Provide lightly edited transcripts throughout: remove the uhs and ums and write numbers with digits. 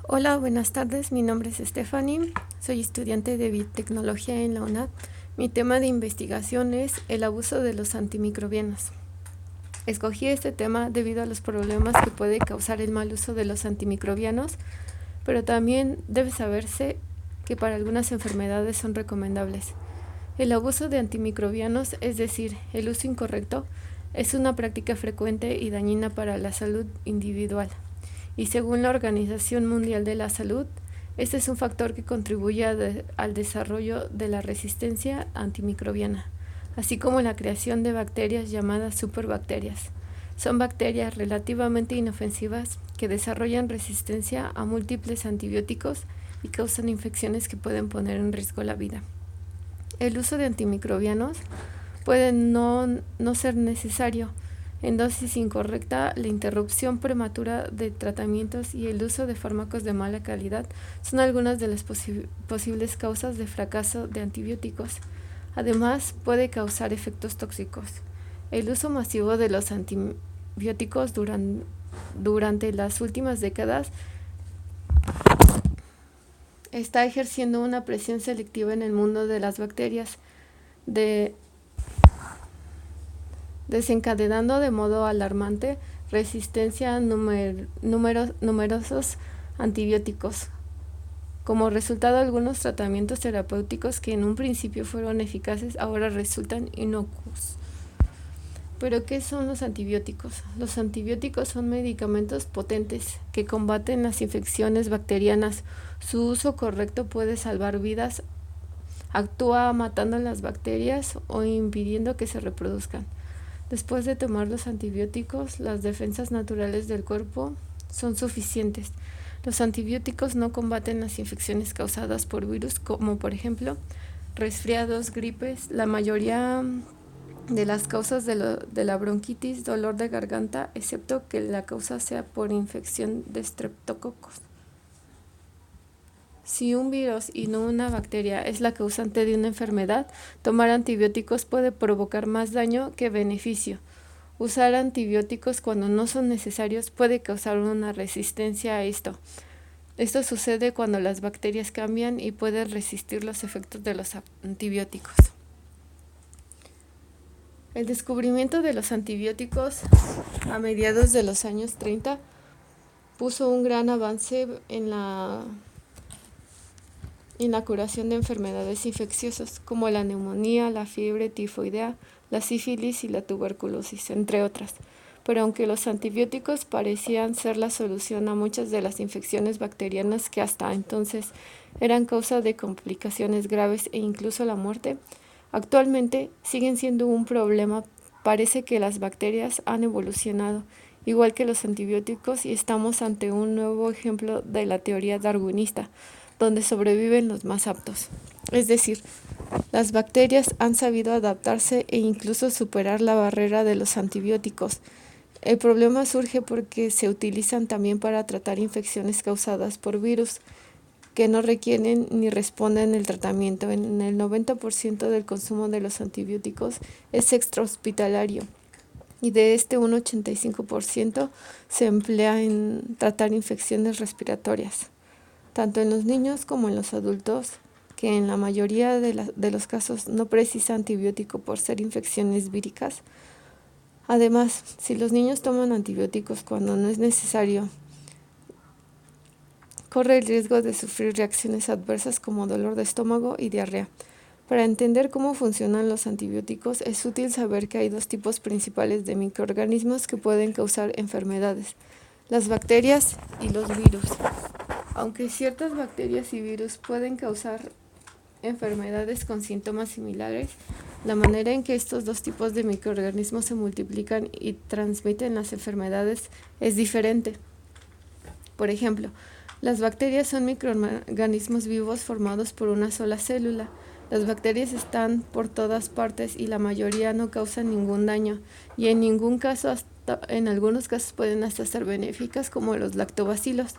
Hola, buenas tardes. Mi nombre es Stephanie. Soy estudiante de biotecnología en la UNAD. Mi tema de investigación es el abuso de los antimicrobianos. Escogí este tema debido a los problemas que puede causar el mal uso de los antimicrobianos, pero también debe saberse que para algunas enfermedades son recomendables. El abuso de antimicrobianos, es decir, el uso incorrecto, es una práctica frecuente y dañina para la salud individual. Y según la Organización Mundial de la Salud, este es un factor que contribuye al desarrollo de la resistencia antimicrobiana, así como la creación de bacterias llamadas superbacterias. Son bacterias relativamente inofensivas que desarrollan resistencia a múltiples antibióticos y causan infecciones que pueden poner en riesgo la vida. El uso de antimicrobianos puede no ser necesario. En dosis incorrecta, la interrupción prematura de tratamientos y el uso de fármacos de mala calidad son algunas de las posibles causas de fracaso de antibióticos. Además, puede causar efectos tóxicos. El uso masivo de los antibióticos durante las últimas décadas está ejerciendo una presión selectiva en el mundo de las bacterias, desencadenando de modo alarmante resistencia a numerosos antibióticos. Como resultado, algunos tratamientos terapéuticos que en un principio fueron eficaces ahora resultan inocuos. ¿Pero qué son los antibióticos? Los antibióticos son medicamentos potentes que combaten las infecciones bacterianas. Su uso correcto puede salvar vidas, actúa matando las bacterias o impidiendo que se reproduzcan. Después de tomar los antibióticos, las defensas naturales del cuerpo son suficientes. Los antibióticos no combaten las infecciones causadas por virus, como por ejemplo resfriados, gripes. La mayoría de las causas de la bronquitis, dolor de garganta, excepto que la causa sea por infección de estreptococos. Si un virus y no una bacteria es la causante de una enfermedad, tomar antibióticos puede provocar más daño que beneficio. Usar antibióticos cuando no son necesarios puede causar una resistencia a esto. Esto sucede cuando las bacterias cambian y pueden resistir los efectos de los antibióticos. El descubrimiento de los antibióticos a mediados de los años 30 puso un gran avance en la curación de enfermedades infecciosas como la neumonía, la fiebre tifoidea, la sífilis y la tuberculosis, entre otras. Pero aunque los antibióticos parecían ser la solución a muchas de las infecciones bacterianas que hasta entonces eran causa de complicaciones graves e incluso la muerte, actualmente siguen siendo un problema. Parece que las bacterias han evolucionado, igual que los antibióticos, y estamos ante un nuevo ejemplo de la teoría darwinista, donde sobreviven los más aptos. Es decir, las bacterias han sabido adaptarse e incluso superar la barrera de los antibióticos. El problema surge porque se utilizan también para tratar infecciones causadas por virus, que no requieren ni responden el tratamiento. En el 90% del consumo de los antibióticos es extrahospitalario y de este un 85% se emplea en tratar infecciones respiratorias, tanto en los niños como en los adultos, que en la mayoría de los casos no precisa antibiótico por ser infecciones víricas. Además, si los niños toman antibióticos cuando no es necesario, corre el riesgo de sufrir reacciones adversas como dolor de estómago y diarrea. Para entender cómo funcionan los antibióticos, es útil saber que hay dos tipos principales de microorganismos que pueden causar enfermedades: las bacterias y los virus. Aunque ciertas bacterias y virus pueden causar enfermedades con síntomas similares, la manera en que estos dos tipos de microorganismos se multiplican y transmiten las enfermedades es diferente. Por ejemplo, las bacterias son microorganismos vivos formados por una sola célula. Las bacterias están por todas partes y la mayoría no causan ningún daño, y en algunos casos pueden hasta ser benéficas, como los lactobacilos.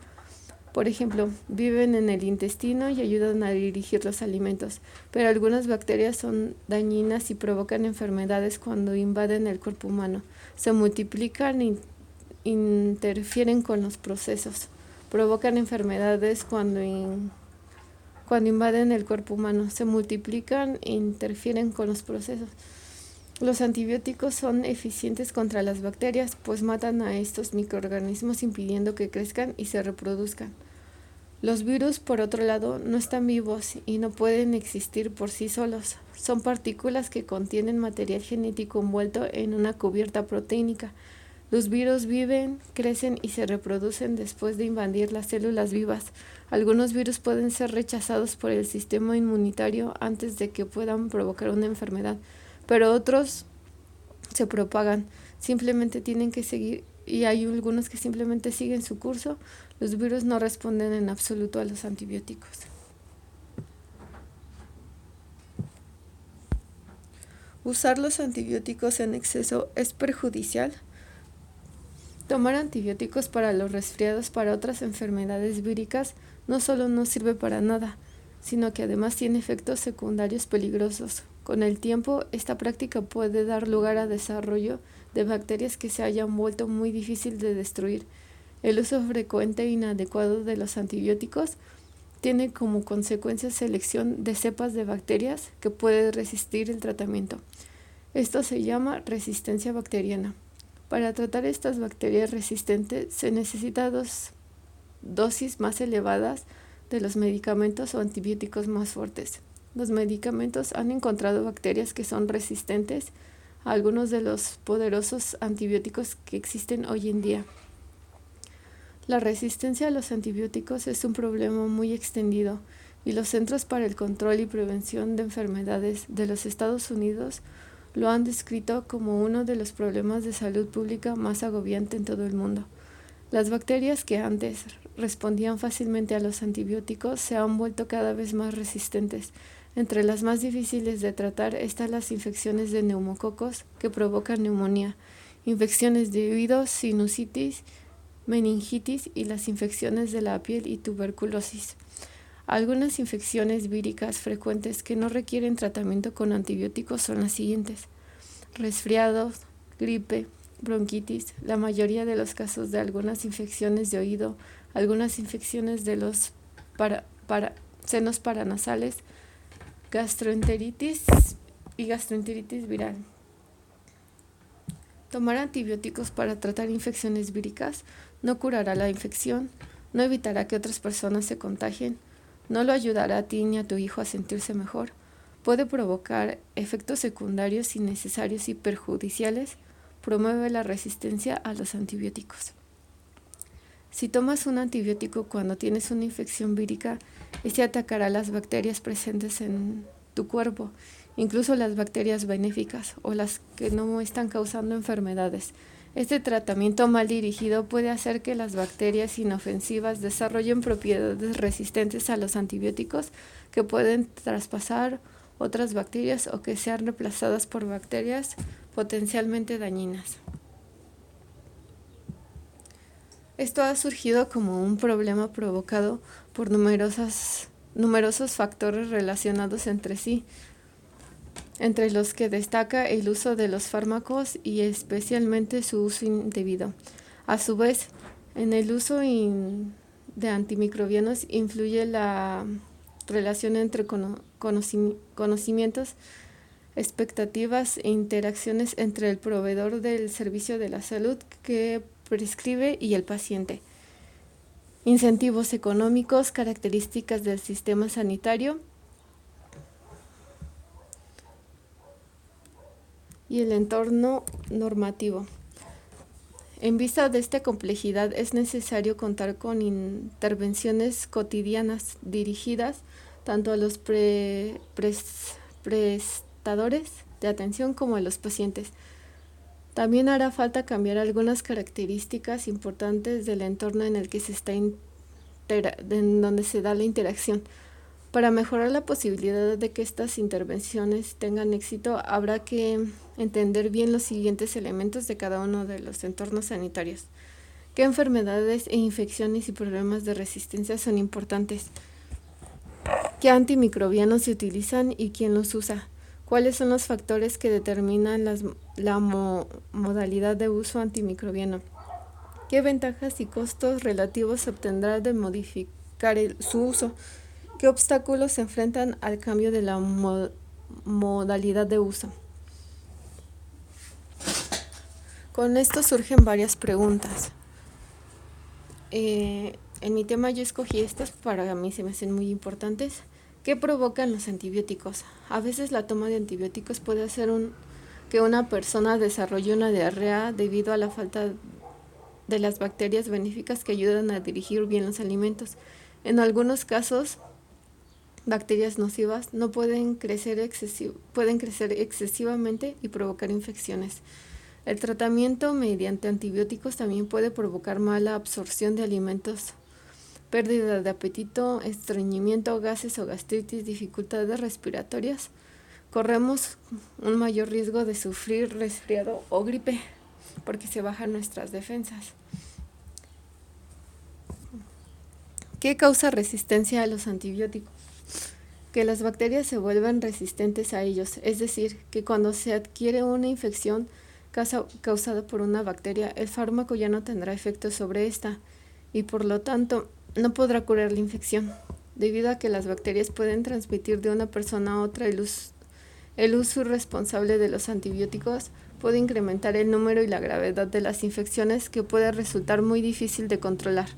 Por ejemplo, viven en el intestino y ayudan a dirigir los alimentos, pero algunas bacterias son dañinas y provocan enfermedades cuando invaden el cuerpo humano. Se multiplican e interfieren con los procesos. provocan enfermedades cuando invaden el cuerpo humano, se multiplican e interfieren con los procesos. Los antibióticos son eficientes contra las bacterias, pues matan a estos microorganismos impidiendo que crezcan y se reproduzcan. Los virus, por otro lado, no están vivos y no pueden existir por sí solos. Son partículas que contienen material genético envuelto en una cubierta proteínica. Los virus viven, crecen y se reproducen después de invadir las células vivas. Algunos virus pueden ser rechazados por el sistema inmunitario antes de que puedan provocar una enfermedad, pero otros se propagan. Simplemente tienen que seguir, y hay algunos que simplemente siguen su curso. Los virus no responden en absoluto a los antibióticos. ¿Usar los antibióticos en exceso es perjudicial? Tomar antibióticos para los resfriados para otras enfermedades víricas no solo no sirve para nada, sino que además tiene efectos secundarios peligrosos. Con el tiempo, esta práctica puede dar lugar a desarrollo de bacterias que se hayan vuelto muy difícil de destruir. El uso frecuente e inadecuado de los antibióticos tiene como consecuencia selección de cepas de bacterias que pueden resistir el tratamiento. Esto se llama resistencia bacteriana. Para tratar estas bacterias resistentes se necesita dosis más elevadas de los medicamentos o antibióticos más fuertes. Los medicamentos han encontrado bacterias que son resistentes a algunos de los poderosos antibióticos que existen hoy en día. La resistencia a los antibióticos es un problema muy extendido y los Centros para el Control y Prevención de Enfermedades de los Estados Unidos lo han descrito como uno de los problemas de salud pública más agobiante en todo el mundo. Las bacterias que antes respondían fácilmente a los antibióticos se han vuelto cada vez más resistentes. Entre las más difíciles de tratar están las infecciones de neumococos que provocan neumonía, infecciones de oídos, sinusitis, meningitis y las infecciones de la piel y tuberculosis. Algunas infecciones víricas frecuentes que no requieren tratamiento con antibióticos son las siguientes: resfriados, gripe, bronquitis, la mayoría de los casos de algunas infecciones de oído, algunas infecciones de los senos paranasales, gastroenteritis y gastroenteritis viral. Tomar antibióticos para tratar infecciones víricas no curará la infección, no evitará que otras personas se contagien, no lo ayudará a ti ni a tu hijo a sentirse mejor, puede provocar efectos secundarios innecesarios y perjudiciales, promueve la resistencia a los antibióticos. Si tomas un antibiótico cuando tienes una infección vírica, este atacará las bacterias presentes en tu cuerpo, incluso las bacterias benéficas o las que no están causando enfermedades. Este tratamiento mal dirigido puede hacer que las bacterias inofensivas desarrollen propiedades resistentes a los antibióticos que pueden traspasar otras bacterias o que sean reemplazadas por bacterias potencialmente dañinas. Esto ha surgido como un problema provocado por numerosos factores relacionados entre sí, entre los que destaca el uso de los fármacos y especialmente su uso indebido. A su vez, en el uso de antimicrobianos influye la relación entre conocimientos, expectativas e interacciones entre el proveedor del servicio de la salud que prescribe y el paciente. Incentivos económicos, características del sistema sanitario y el entorno normativo. En vista de esta complejidad, es necesario contar con intervenciones cotidianas dirigidas tanto a los prestadores de atención como a los pacientes. También hará falta cambiar algunas características importantes del entorno en el que en donde se da la interacción. Para mejorar la posibilidad de que estas intervenciones tengan éxito, habrá que entender bien los siguientes elementos de cada uno de los entornos sanitarios. ¿Qué enfermedades e infecciones y problemas de resistencia son importantes? ¿Qué antimicrobianos se utilizan y quién los usa? ¿Cuáles son los factores que determinan la modalidad de uso antimicrobiano? ¿Qué ventajas y costos relativos se obtendrá de modificar su uso? ¿Qué obstáculos se enfrentan al cambio de la modalidad de uso? Con esto surgen varias preguntas. En mi tema yo escogí estas, para mí se me hacen muy importantes. ¿Qué provocan los antibióticos? A veces la toma de antibióticos puede hacer que una persona desarrolle una diarrea debido a la falta de las bacterias benéficas que ayudan a dirigir bien los alimentos. En algunos casos, bacterias nocivas no pueden crecer excesivamente y provocar infecciones. El tratamiento mediante antibióticos también puede provocar mala absorción de alimentos, pérdida de apetito, estreñimiento, gases o gastritis, dificultades respiratorias. Corremos un mayor riesgo de sufrir resfriado o gripe porque se bajan nuestras defensas. ¿Qué causa resistencia a los antibióticos? Que las bacterias se vuelven resistentes a ellos, es decir, que cuando se adquiere una infección causada por una bacteria, el fármaco ya no tendrá efecto sobre esta y por lo tanto no podrá curar la infección. Debido a que las bacterias pueden transmitir de una persona a otra, el uso irresponsable de los antibióticos puede incrementar el número y la gravedad de las infecciones, que puede resultar muy difícil de controlar.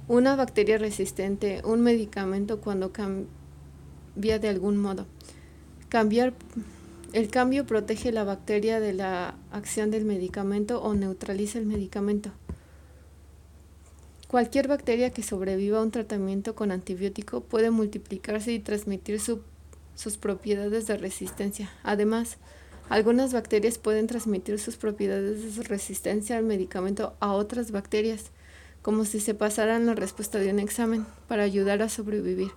Una bacteria resistente, un medicamento cuando cambia de algún modo. El cambio protege la bacteria de la acción del medicamento o neutraliza el medicamento. Cualquier bacteria que sobreviva a un tratamiento con antibiótico puede multiplicarse y transmitir sus propiedades de resistencia. Además, algunas bacterias pueden transmitir sus propiedades de resistencia al medicamento a otras bacterias, como si se pasaran la respuesta de un examen, para ayudar a sobrevivir.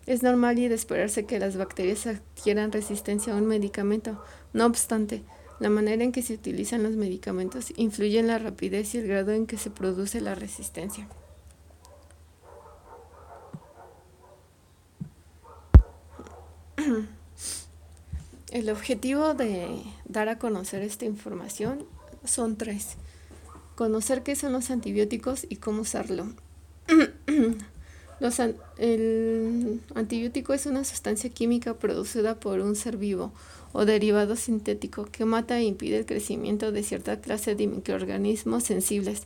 Es normal y de esperarse que las bacterias adquieran resistencia a un medicamento. No obstante, la manera en que se utilizan los medicamentos influye en la rapidez y el grado en que se produce la resistencia. El objetivo de dar a conocer esta información son 3. Conocer qué son los antibióticos y cómo usarlo. El antibiótico es una sustancia química producida por un ser vivo o derivado sintético que mata e impide el crecimiento de cierta clase de microorganismos sensibles.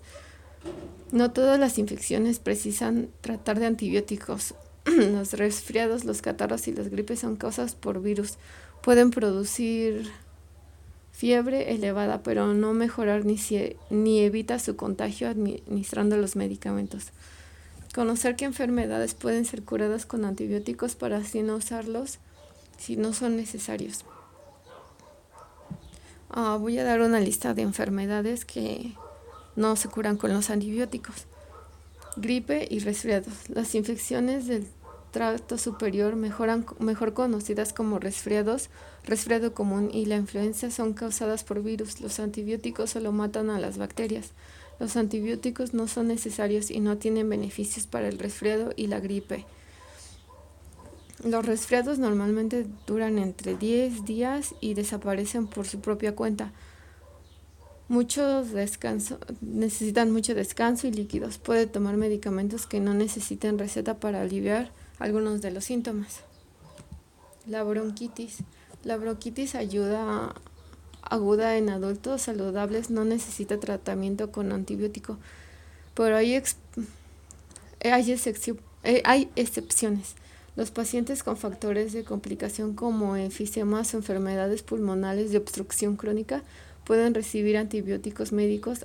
No todas las infecciones precisan tratar de antibióticos. Los resfriados, los catarros y las gripes son causadas por virus. Pueden producir fiebre elevada, pero no mejorar ni evita su contagio administrando los medicamentos. Conocer qué enfermedades pueden ser curadas con antibióticos para así no usarlos si no son necesarios. Voy a dar una lista de enfermedades que no se curan con los antibióticos. Gripe y resfriados. Las infecciones del tracto superior, mejor conocidas como resfriado común y la influenza, son causadas por virus. Los antibióticos solo matan a las bacterias. Los antibióticos no son necesarios y no tienen beneficios para el resfriado y la gripe. Los resfriados normalmente duran entre 10 días y desaparecen por su propia cuenta. Necesitan mucho descanso y líquidos. Puede tomar medicamentos que no necesiten receta para aliviar algunos de los síntomas. La bronquitis. La bronquitis aguda en adultos saludables no necesita tratamiento con antibiótico, pero hay excepciones. Los pacientes con factores de complicación como enfisemas o enfermedades pulmonares de obstrucción crónica pueden recibir antibióticos médicos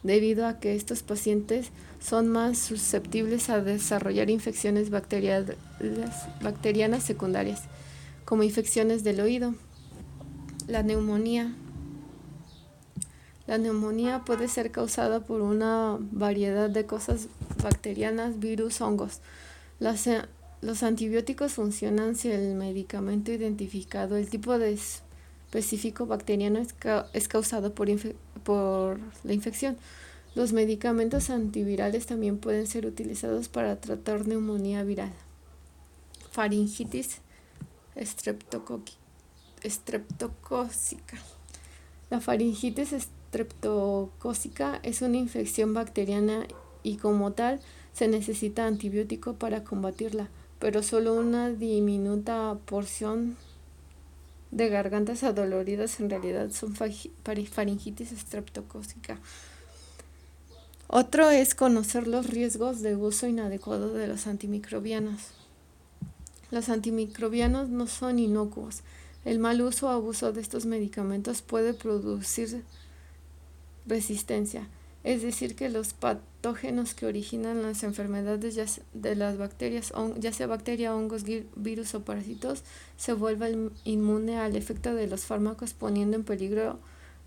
debido a que estos pacientes son más susceptibles a desarrollar infecciones bacterianas secundarias, como infecciones del oído. La neumonía. La neumonía puede ser causada por una variedad de causas bacterianas, virus, hongos. Los antibióticos funcionan si el medicamento identificado, el tipo de específico bacteriano, es causado por la infección. Los medicamentos antivirales también pueden ser utilizados para tratar neumonía viral. Faringitis estreptocócica. La faringitis estreptocócica es una infección bacteriana y como tal se necesita antibiótico para combatirla, pero solo una diminuta porción de gargantas adoloridas en realidad son faringitis estreptocócica. Otro es conocer los riesgos de uso inadecuado de los antimicrobianos. Los antimicrobianos no son inocuos. El mal uso o abuso de estos medicamentos puede producir resistencia, es decir, que los patógenos que originan las enfermedades de las bacterias, ya sea bacteria, hongos, virus o parásitos, se vuelven inmune al efecto de los fármacos, poniendo en peligro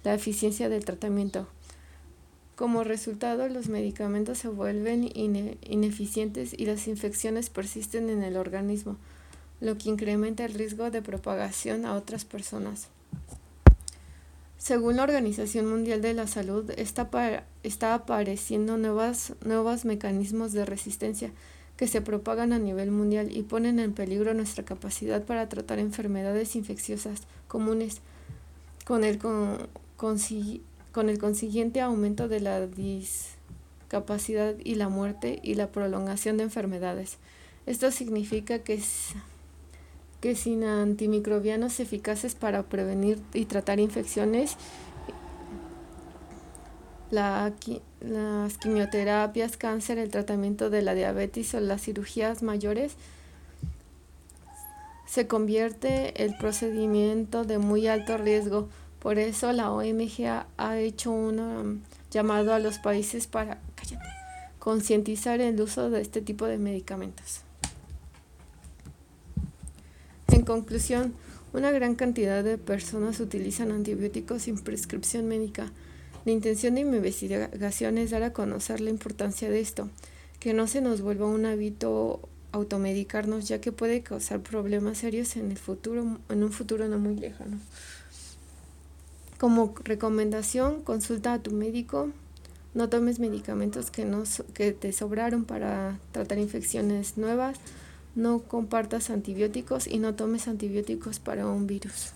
la eficiencia del tratamiento. Como resultado, los medicamentos se vuelven ineficientes y las infecciones persisten en el organismo, lo que incrementa el riesgo de propagación a otras personas. Según la Organización Mundial de la Salud, está apareciendo nuevos mecanismos de resistencia que se propagan a nivel mundial y ponen en peligro nuestra capacidad para tratar enfermedades infecciosas comunes, con el consiguiente aumento de la discapacidad y la muerte y la prolongación de enfermedades. Esto significa que sin antimicrobianos eficaces para prevenir y tratar infecciones, las quimioterapias, cáncer, el tratamiento de la diabetes o las cirugías mayores, se convierte el procedimiento de muy alto riesgo. Por eso la OMG ha hecho un llamado a los países para concientizar el uso de este tipo de medicamentos. En conclusión, una gran cantidad de personas utilizan antibióticos sin prescripción médica. La intención de mi investigación es dar a conocer la importancia de esto, que no se nos vuelva un hábito automedicarnos, ya que puede causar problemas serios en un futuro no muy lejano. Como recomendación, consulta a tu médico, no tomes medicamentos que te sobraron para tratar infecciones nuevas, no compartas antibióticos y no tomes antibióticos para un virus.